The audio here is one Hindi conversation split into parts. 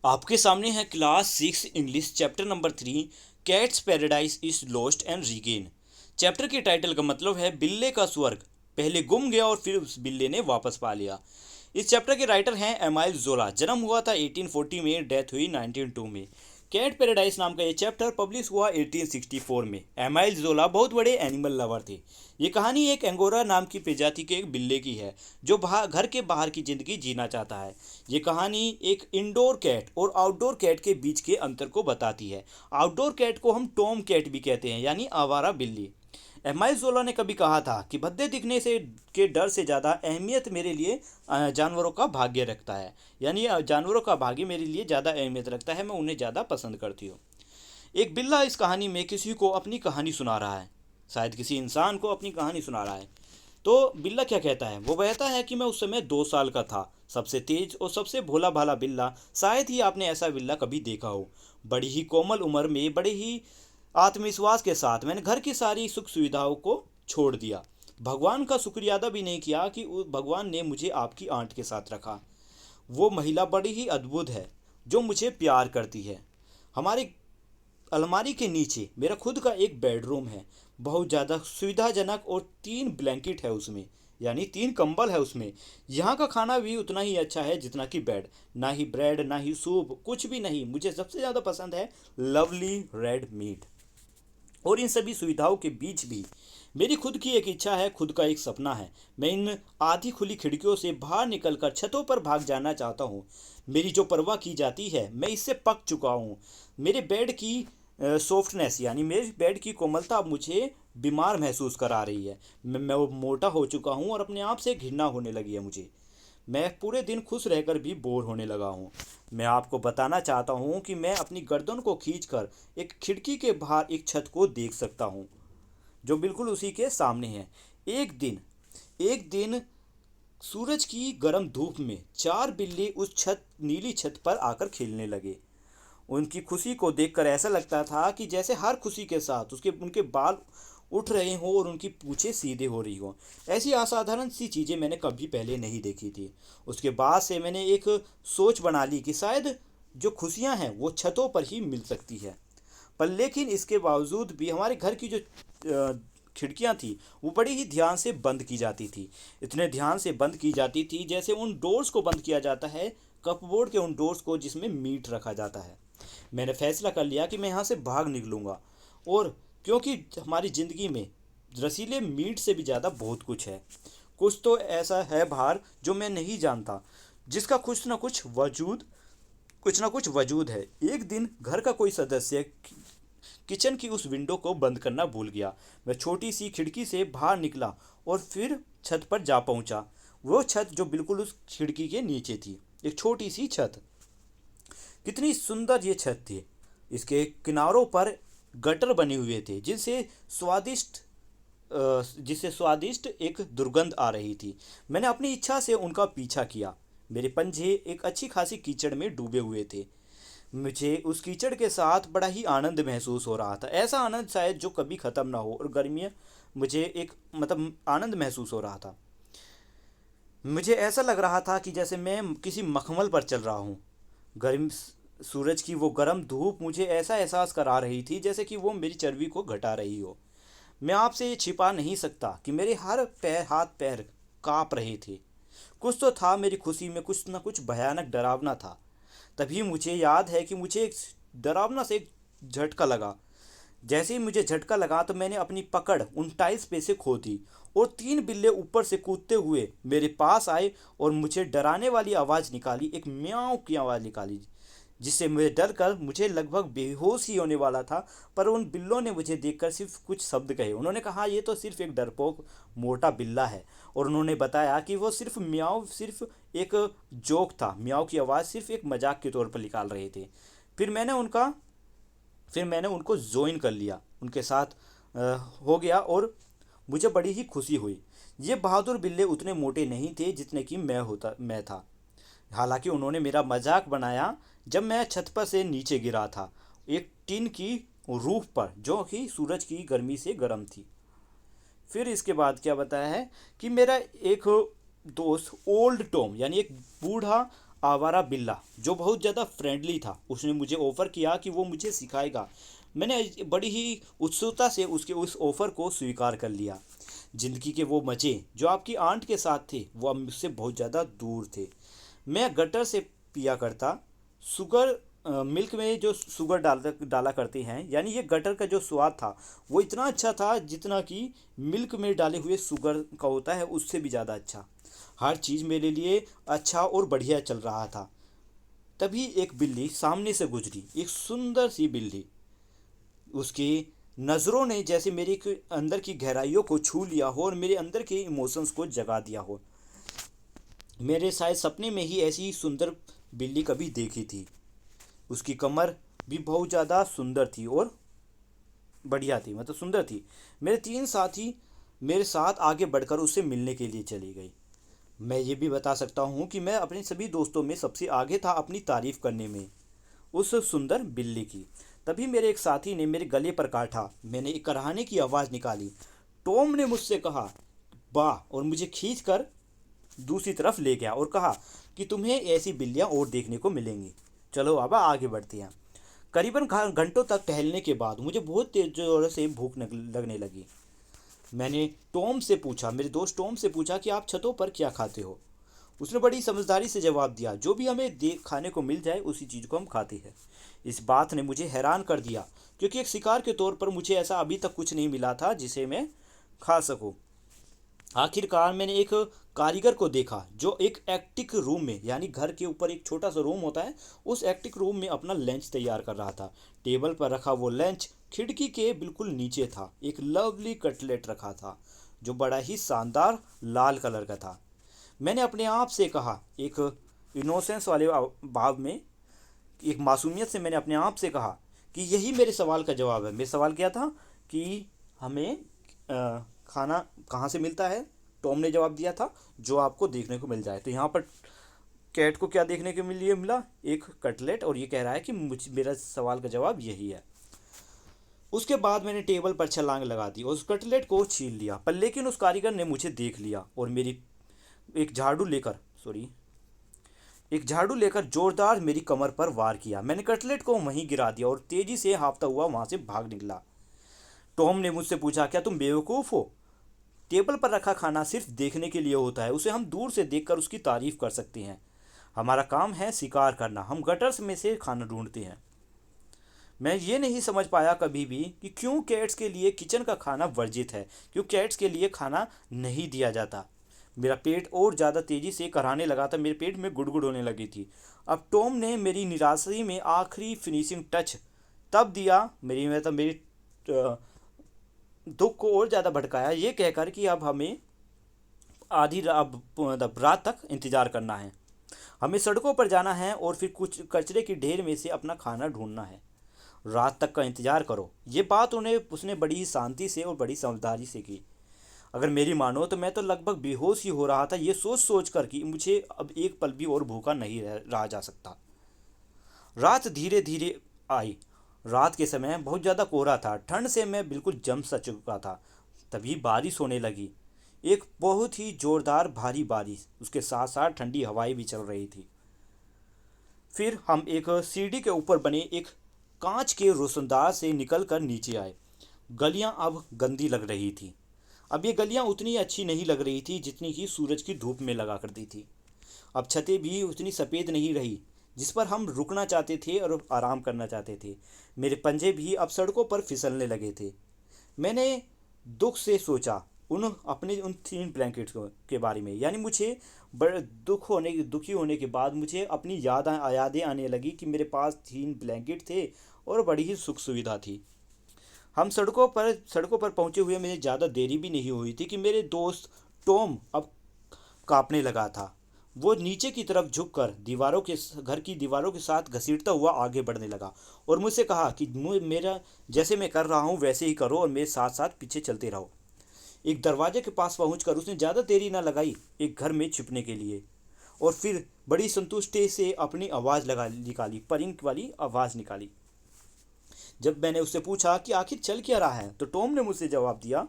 आपके सामने है class 6 English chapter number 3। Cats paradise is lost and regain. Chapter के टाइटल का मतलब है बिल्ले का स्वर्ग पहले गुम गया और फिर उस बिल्ले ने वापस पा लिया। इस चैप्टर के राइटर हैं एमाइल जोला। जन्म हुआ था 1840 में, डेथ हुई 1902 में। कैट पैराडाइज नाम का ये चैप्टर पब्लिश हुआ 1864 में। एमाइल जोला बहुत बड़े एनिमल लवर थे। ये कहानी एक एंगोरा नाम की प्रजाति के एक बिल्ले की है जो घर के बाहर की ज़िंदगी जीना चाहता है। ये कहानी एक इंडोर कैट और आउटडोर कैट के बीच के अंतर को बताती है। आउटडोर कैट को हम टॉम कैट भी कहते हैं, यानी आवारा बिल्ली। एमाइल जोला ने कभी कहा था कि भद्दे दिखने से के डर से ज़्यादा अहमियत मेरे लिए जानवरों का भाग्य रखता है। यानी जानवरों का भाग्य मेरे लिए ज़्यादा अहमियत रखता है, मैं उन्हें ज़्यादा पसंद करती हूँ। एक बिल्ला इस कहानी में किसी को अपनी कहानी सुना रहा है, शायद किसी इंसान को अपनी कहानी सुना रहा है। तो बिल्ला क्या कहता है? वो कहता है कि मैं उस समय 2 साल का था, सबसे तेज और सबसे भोला भाला बिल्ला। शायद ही आपने ऐसा बिल्ला कभी देखा हो। बड़ी ही कोमल उम्र में बड़े ही आत्मविश्वास के साथ मैंने घर की सारी सुख सुविधाओं को छोड़ दिया। भगवान का शुक्रिया अदा भी नहीं किया कि भगवान ने मुझे आपकी आंट के साथ रखा। वो महिला बड़ी ही अद्भुत है जो मुझे प्यार करती है। हमारे अलमारी के नीचे मेरा खुद का एक बेडरूम है, बहुत ज़्यादा सुविधाजनक, और 3 ब्लैंकेट है उसमें, यानी 3 कंबल है उसमें। यहाँ का खाना भी उतना ही अच्छा है जितना कि बेड। ना ही ब्रेड, ना ही सूप, कुछ भी नहीं। मुझे सबसे ज़्यादा पसंद है लवली रेड मीट। और इन सभी सुविधाओं के बीच भी मेरी खुद की एक इच्छा है, खुद का एक सपना है। मैं इन आधी खुली खिड़कियों से बाहर निकलकर छतों पर भाग जाना चाहता हूँ। मेरी जो परवाह की जाती है मैं इससे पक चुका हूँ। मेरे बेड की सॉफ्टनेस, यानी मेरे बेड की कोमलता अब मुझे बीमार महसूस करा रही है। मैं वो मोटा हो चुका हूँ और अपने आप से घृणा होने लगी है मुझे। मैं पूरे दिन खुश रहकर भी बोर होने लगा हूँ। मैं आपको बताना चाहता हूँ कि मैं अपनी गर्दन को खींचकर एक खिड़की के बाहर एक छत को देख सकता हूँ जो बिल्कुल उसी के सामने है। एक दिन सूरज की गर्म धूप में 4 बिल्ली उस नीली छत पर आकर खेलने लगे। उनकी खुशी को देखकर ऐसा लगता था कि जैसे हर खुशी के साथ उसके उनके बाल उठ रहे हों और उनकी पूंछें सीधे हो रही हों। ऐसी असाधारण सी चीज़ें मैंने कभी पहले नहीं देखी थी। उसके बाद से मैंने एक सोच बना ली कि शायद जो खुशियां हैं वो छतों पर ही मिल सकती है। पर लेकिन इसके बावजूद भी हमारे घर की जो खिड़कियां थी वो बड़ी ही ध्यान से बंद की जाती थी। इतने ध्यान से बंद की जाती थी जैसे उन डोर्स को बंद किया जाता है, कपबोर्ड के उन डोर्स को जिसमें मीट रखा जाता है। मैंने फैसला कर लिया कि मैं यहाँ से भाग निकलूँगा। और क्योंकि हमारी ज़िंदगी में रसीले मीट से भी ज़्यादा बहुत कुछ है। कुछ तो ऐसा है बाहर जो मैं नहीं जानता, जिसका कुछ ना कुछ वजूद है। एक दिन घर का कोई सदस्य किचन की उस विंडो को बंद करना भूल गया। मैं छोटी सी खिड़की से बाहर निकला और फिर छत पर जा पहुंचा। वो छत जो बिल्कुल उस खिड़की के नीचे थी, एक छोटी सी छत। कितनी सुंदर ये छत थी। इसके किनारों पर गटर बने हुए थे जिससे स्वादिष्ट एक दुर्गंध आ रही थी। मैंने अपनी इच्छा से उनका पीछा किया। मेरे पंजे एक अच्छी खासी कीचड़ में डूबे हुए थे। मुझे उस कीचड़ के साथ बड़ा ही आनंद महसूस हो रहा था, ऐसा आनंद शायद जो कभी ख़त्म ना हो। और गर्मियाँ मुझे एक आनंद महसूस हो रहा था। मुझे ऐसा लग रहा था कि जैसे मैं किसी मखमल पर चल रहा हूँ। गर्म सूरज की वो गर्म धूप मुझे ऐसा एहसास करा रही थी जैसे कि वो मेरी चर्बी को घटा रही हो। मैं आपसे ये छिपा नहीं सकता कि मेरे हर हाथ पैर काँप रहे थे। कुछ तो था मेरी खुशी में, कुछ ना कुछ भयानक डरावना था। तभी मुझे याद है कि मुझे एक डरावना से एक झटका लगा। जैसे ही मुझे झटका लगा तो मैंने अपनी पकड़ उन टाइल्स पे से खो दी और 3 बिल्ले ऊपर से कूदते हुए मेरे पास आए और मुझे डराने वाली आवाज़ निकाली, एक म्याऊं की आवाज़ निकाली, जिससे मुझे डर कर मुझे लगभग बेहोश ही होने वाला था। पर उन बिल्लों ने मुझे देखकर सिर्फ कुछ शब्द कहे। उन्होंने कहा ये तो सिर्फ एक डरपोक मोटा बिल्ला है। और उन्होंने बताया कि वो सिर्फ म्याऊं सिर्फ एक जोक था, म्याऊं की आवाज़ सिर्फ एक मजाक के तौर पर निकाल रहे थे। फिर मैंने उनका फिर मैंने उनको ज्वाइन कर लिया, उनके साथ हो गया और मुझे बड़ी ही खुशी हुई। ये बहादुर बिल्ले उतने मोटे नहीं थे जितने कि मैं था। हालांकि उन्होंने मेरा मजाक बनाया जब मैं छत पर से नीचे गिरा था, एक टीन की रूफ पर जो कि सूरज की गर्मी से गर्म थी। फिर इसके बाद क्या बताया है कि मेरा एक दोस्त ओल्ड टॉम, यानी एक बूढ़ा आवारा बिल्ला जो बहुत ज़्यादा फ्रेंडली था, उसने मुझे ऑफ़र किया कि वो मुझे सिखाएगा। मैंने बड़ी ही उत्सुकता से उसके उस ऑफ़र को स्वीकार कर लिया। ज़िंदगी के वो मज़े जो आपकी आंट के साथ थे वो अब मुझसे बहुत ज़्यादा दूर थे। मैं गटर से पिया करता। शुगर मिल्क में जो शुगर डाला करते हैं, यानी ये गटर का जो स्वाद था वो इतना अच्छा था जितना कि मिल्क में डाले हुए शुगर का होता है, उससे भी ज़्यादा अच्छा। हर चीज़ मेरे लिए अच्छा और बढ़िया चल रहा था। तभी एक बिल्ली सामने से गुजरी, एक सुंदर सी बिल्ली। उसकी नज़रों ने जैसे मेरे अंदर की गहराइयों को छू लिया हो और मेरे अंदर के इमोशंस को जगा दिया हो। मेरे शायद सपने में ही ऐसी सुंदर बिल्ली कभी देखी थी। उसकी कमर भी बहुत ज़्यादा सुंदर थी और बढ़िया थी, मतलब सुंदर थी। मेरे 3 साथी मेरे साथ आगे बढ़कर उससे मिलने के लिए चली गई। मैं ये भी बता सकता हूँ कि मैं अपने सभी दोस्तों में सबसे आगे था अपनी तारीफ़ करने में उस सुंदर बिल्ली की। तभी मेरे एक साथी ने मेरे गले पर काटा। मैंने एक कराहने की आवाज़ निकाली। टॉम ने मुझसे कहा वाह, और मुझे खींच कर दूसरी तरफ ले गया और कहा कि तुम्हें ऐसी बिल्लियाँ और देखने को मिलेंगी। चलो अब आगे बढ़ते हैं। करीबन घंटों तक टहलने के बाद मुझे बहुत तेज जोर से भूख लगने लगी। मैंने टॉम से पूछा, मेरे दोस्त टॉम से पूछा कि आप छतों पर क्या खाते हो। उसने बड़ी समझदारी से जवाब दिया, जो भी हमें खाने को मिल जाए उसी चीज़ को हम खाते हैं। इस बात ने मुझे हैरान कर दिया, क्योंकि एक शिकार के तौर पर मुझे ऐसा अभी तक कुछ नहीं मिला था जिसे मैं खा सकूं। आखिरकार मैंने एक कारीगर को देखा जो एक एटिक रूम में, यानी घर के ऊपर एक छोटा सा रूम होता है, उस एटिक रूम में अपना लंच तैयार कर रहा था। टेबल पर रखा वो लंच खिड़की के बिल्कुल नीचे था। एक लवली कटलेट रखा था जो बड़ा ही शानदार लाल कलर का था। मैंने अपने आप से कहा, एक इनोसेंस वाले भाव में, एक मासूमियत से मैंने अपने आप से कहा कि यही मेरे सवाल का जवाब है। मेरा सवाल क्या था कि हमें खाना कहाँ से मिलता है। टॉम ने जवाब दिया था जो आपको देखने को मिल जाए। तो यहाँ पर कैट को क्या देखने के लिए मिला, एक कटलेट, और ये कह रहा है कि मेरा सवाल का जवाब यही है। उसके बाद मैंने टेबल पर छलांग लगा दी और उस कटलेट को छीन लिया, पर लेकिन उस कारीगर ने मुझे देख लिया और मेरी एक झाड़ू लेकर सॉरी एक झाड़ू लेकर जोरदार मेरी कमर पर वार किया। मैंने कटलेट को वहीं गिरा दिया और तेजी से हाँफता हुआ वहां से भाग निकला। टॉम ने मुझसे पूछा, क्या तुम बेवकूफ़ हो? टेबल पर रखा खाना सिर्फ देखने के लिए होता है, उसे हम दूर से देखकर उसकी तारीफ कर सकते हैं। हमारा काम है शिकार करना, हम गटर्स में से खाना ढूंढते हैं। मैं ये नहीं समझ पाया कभी भी कि क्यों कैट्स के लिए किचन का खाना वर्जित है, क्यों कैट्स के लिए खाना नहीं दिया जाता। मेरा पेट और ज़्यादा तेज़ी से कराने लगा था, मेरे पेट में गुड़गुड़ होने लगी थी। अब टॉम ने मेरी निराशा में आखिरी फिनिशिंग टच तब दिया, मेरी दुख को और ज़्यादा भड़काया, ये कहकर कि अब हमें अब मतलब रात तक इंतज़ार करना है। हमें सड़कों पर जाना है और फिर कुछ कचरे की ढेर में से अपना खाना ढूंढना है। रात तक का इंतज़ार करो। ये बात उसने बड़ी ही शांति से और बड़ी समझदारी से की। अगर मेरी मानो तो मैं तो लगभग बेहोश ही हो रहा था, ये सोच सोच कर कि मुझे अब एक पल भी और भूखा नहीं रहा जा सकता। रात धीरे धीरे आई। रात के समय बहुत ज़्यादा कोहरा था, ठंड से मैं बिल्कुल जम सा चुका था। तभी बारिश होने लगी, एक बहुत ही ज़ोरदार भारी बारिश, उसके साथ साथ ठंडी हवाएं भी चल रही थी। फिर हम एक सीढ़ी के ऊपर बने एक कांच के रोशनदान से निकलकर नीचे आए। गलियां अब गंदी लग रही थी। अब ये गलियां उतनी अच्छी नहीं लग रही थी जितनी कि सूरज की धूप में लगा करती थी। अब छतें भी उतनी सफ़ेद नहीं रही जिस पर हम रुकना चाहते थे और आराम करना चाहते थे। मेरे पंजे भी अब सड़कों पर फिसलने लगे थे। मैंने दुख से सोचा उन 3 ब्लैंकेट्स के बारे में, यानी मुझे बड़े दुखी होने के बाद मुझे अपनी यादें आने लगी कि मेरे पास 3 ब्लैंकेट थे और बड़ी ही सुख सुविधा थी। हम सड़कों पर पहुंचे हुए मुझे ज़्यादा देरी भी नहीं हुई थी कि मेरे दोस्त टॉम अब कांपने लगा था। वो नीचे की तरफ झुककर घर की दीवारों के साथ घसीटता हुआ आगे बढ़ने लगा और मुझसे कहा कि मेरा जैसे मैं कर रहा हूँ वैसे ही करो और मेरे साथ साथ पीछे चलते रहो। एक दरवाजे के पास पहुंचकर उसने ज़्यादा देरी ना लगाई एक घर में छिपने के लिए, और फिर बड़ी संतुष्टि से अपनी आवाज़ निकाली, परिंग वाली आवाज़ निकाली। जब मैंने उससे पूछा कि आखिर चल क्या रहा है, तो टॉम ने मुझसे जवाब दिया,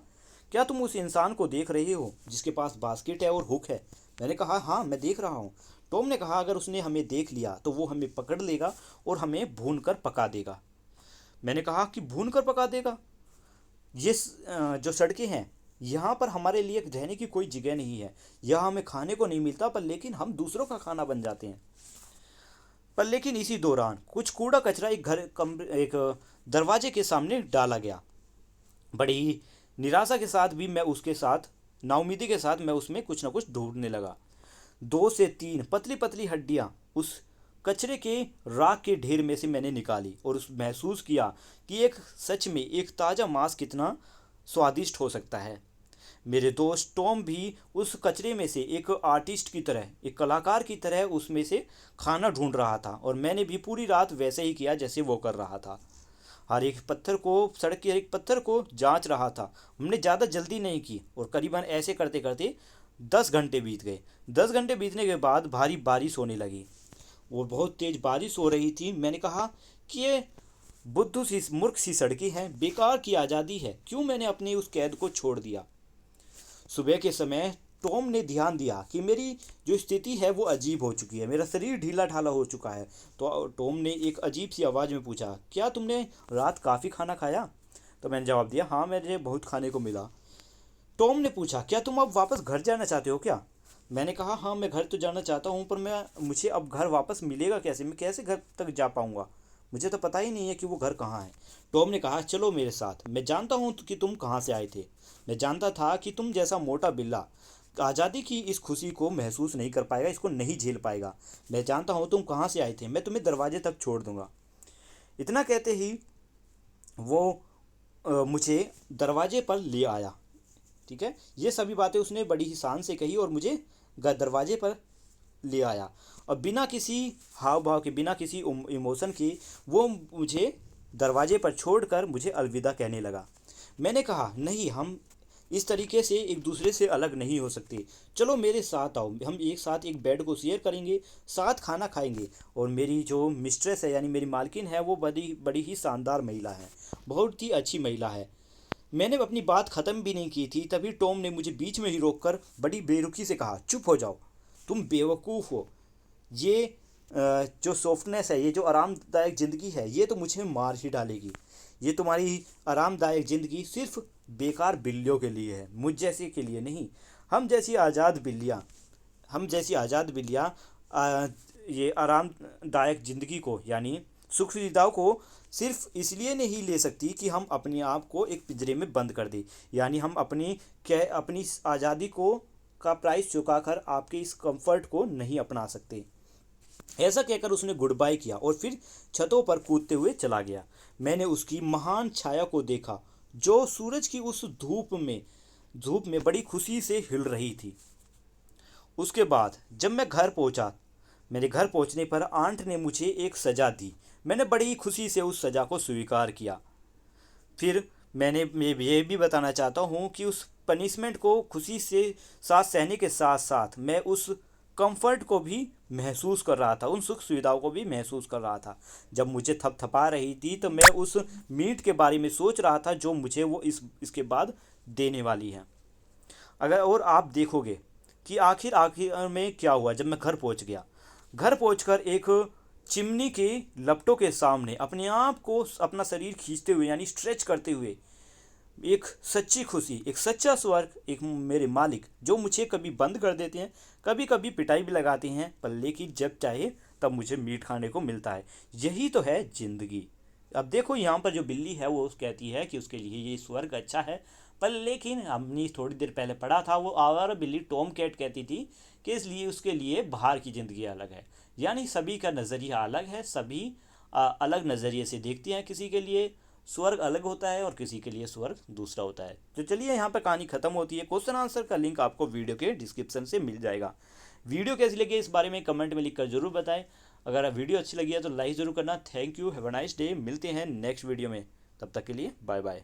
क्या तुम उस इंसान को देख रहे हो जिसके पास बास्केट है और हुक है? मैंने कहा हाँ, मैं देख रहा हूँ। टॉम ने कहा अगर उसने हमें देख लिया तो वो हमें पकड़ लेगा और हमें भून कर पका देगा। मैंने कहा कि भून कर पका देगा? जो सड़कें हैं यहाँ पर हमारे लिए रहने की कोई जगह नहीं है, यहाँ हमें खाने को नहीं मिलता, पर लेकिन हम दूसरों का खाना बन जाते हैं। पर लेकिन इसी दौरान कुछ कूड़ा कचरा एक दरवाजे के सामने डाला गया। बड़ी ही निराशा के साथ भी मैं उसके साथ, नाउमीदी के साथ मैं उसमें कुछ ना कुछ ढूंढने लगा। 2 से 3 पतली पतली हड्डियाँ उस कचरे के राख के ढेर में से मैंने निकाली और उस महसूस किया कि एक सच में एक ताज़ा मांस कितना स्वादिष्ट हो सकता है। मेरे दोस्त टॉम भी उस कचरे में से एक आर्टिस्ट की तरह, एक कलाकार की तरह उसमें से खाना ढूंढ रहा था और मैंने भी पूरी रात वैसे ही किया जैसे वो कर रहा था। हर एक पत्थर को, सड़क के हर एक पत्थर को जांच रहा था। हमने ज़्यादा जल्दी नहीं की और करीबन ऐसे करते करते 10 घंटे बीत गए। 10 घंटे बीतने के बाद भारी बारिश होने लगी। वो बहुत तेज़ बारिश हो रही थी। मैंने कहा कि ये बुद्धू सी, मूर्ख सी सड़कें हैं, बेकार की आज़ादी है, क्यों मैंने अपनी उस कैद को छोड़ दिया। सुबह के समय टॉम ने ध्यान दिया कि मेरी जो स्थिति है वो अजीब हो चुकी है, मेरा शरीर ढीला ढाला हो चुका है। तो टॉम ने एक अजीब सी आवाज़ में पूछा, क्या तुमने रात काफ़ी खाना खाया? तो मैंने जवाब दिया, हाँ मुझे बहुत खाने को मिला। टॉम ने पूछा, क्या तुम अब वापस घर जाना चाहते हो क्या? मैंने कहा, हाँ मैं घर तो जाना चाहता हूँ, पर मुझे अब घर वापस मिलेगा कैसे? मैं कैसे घर तक जा पाऊँगा? मुझे तो पता ही नहीं है कि वो घर कहाँ है। टॉम ने कहा, चलो मेरे साथ, मैं जानता हूँ कि तुम कहाँ से आए थे। मैं जानता था कि तुम जैसा मोटा बिल्ला आज़ादी की इस खुशी को महसूस नहीं कर पाएगा, इसको नहीं झेल पाएगा। मैं जानता हूँ तुम कहाँ से आए थे, मैं तुम्हें दरवाजे तक छोड़ दूँगा। इतना कहते ही वो मुझे दरवाजे पर ले आया। ठीक है, ये सभी बातें उसने बड़ी ही शान से कही और मुझे दरवाजे पर ले आया और बिना किसी हाव भाव के, बिना किसी इमोशन के वो मुझे दरवाजे पर छोड़कर मुझे अलविदा कहने लगा। मैंने कहा, नहीं, हम इस तरीके से एक दूसरे से अलग नहीं हो सकते। चलो मेरे साथ आओ, हम एक साथ एक बेड को शेयर करेंगे, साथ खाना खाएंगे। और मेरी जो मिस्ट्रेस है, यानी मेरी मालकिन है, वो बड़ी बड़ी ही शानदार महिला है, बहुत ही अच्छी महिला है। मैंने अपनी बात ख़त्म भी नहीं की थी, तभी टॉम ने मुझे बीच में ही रोककर बड़ी बेरुखी से कहा, चुप हो जाओ, तुम बेवकूफ़ हो। ये जो सॉफ्टनेस है, ये जो आरामदायक ज़िंदगी है, ये तो मुझे मार ही डालेगी। ये तुम्हारी आरामदायक ज़िंदगी सिर्फ बेकार बिल्लियों के लिए है, मुझ जैसे के लिए नहीं। हम जैसी आज़ाद बिल्लियाँ ये आरामदायक ज़िंदगी को, यानी सुख सुविधाओं को सिर्फ इसलिए नहीं ले सकती कि हम अपने आप को एक पिंजरे में बंद कर दें, यानी हम अपनी आज़ादी को का प्राइस चुकाकर आपके इस कंफर्ट को नहीं अपना सकते। ऐसा कहकर उसने गुड बाय किया और फिर छतों पर कूदते हुए चला गया। मैंने उसकी महान छाया को देखा जो सूरज की उस धूप में बड़ी खुशी से हिल रही थी। उसके बाद जब मैं घर पहुंचा, मेरे घर पहुंचने पर आंट ने मुझे एक सज़ा दी। मैंने बड़ी खुशी से उस सज़ा को स्वीकार किया। फिर मैं ये भी बताना चाहता हूँ कि उस पनिशमेंट को खुशी से साथ सहने के साथ साथ मैं उस कंफर्ट को भी महसूस कर रहा था, उन सुख सुविधाओं को भी महसूस कर रहा था। जब मुझे थपथपा रही थी तो मैं उस मीट के बारे में सोच रहा था जो मुझे वो इसके बाद देने वाली है। और आप देखोगे कि आखिर में क्या हुआ। जब मैं घर पहुंच गया, घर पहुंचकर एक चिमनी के लपटों के सामने अपने आप को, अपना शरीर खींचते हुए, यानी स्ट्रेच करते हुए, एक सच्ची खुशी, एक सच्चा स्वर्ग, एक मेरे मालिक जो मुझे कभी बंद कर देते हैं, कभी कभी पिटाई भी लगाते हैं, पर लेकिन जब चाहे तब मुझे मीट खाने को मिलता है। यही तो है ज़िंदगी। अब देखो यहाँ पर जो बिल्ली है वो कहती है कि उसके लिए ये स्वर्ग अच्छा है, पर लेकिन हमने थोड़ी देर पहले पढ़ा था वो आवारा बिल्ली टॉम कैट कहती थी कि इसलिए उसके लिए बाहर की ज़िंदगी अलग है। यानी सभी का नज़रिया अलग है, सभी अलग नज़रिए से देखते हैं। किसी के लिए स्वर्ग अलग होता है और किसी के लिए स्वर्ग दूसरा होता है। तो चलिए यहाँ पर कहानी ख़त्म होती है। क्वेश्चन आंसर का लिंक आपको वीडियो के डिस्क्रिप्शन से मिल जाएगा। वीडियो कैसी लगी इस बारे में कमेंट में लिखकर ज़रूर बताएं। अगर वीडियो अच्छी लगी है तो लाइक ज़रूर करना। Thank you, have a nice day. मिलते हैं नेक्स्ट वीडियो में, तब तक के लिए बाय बाय।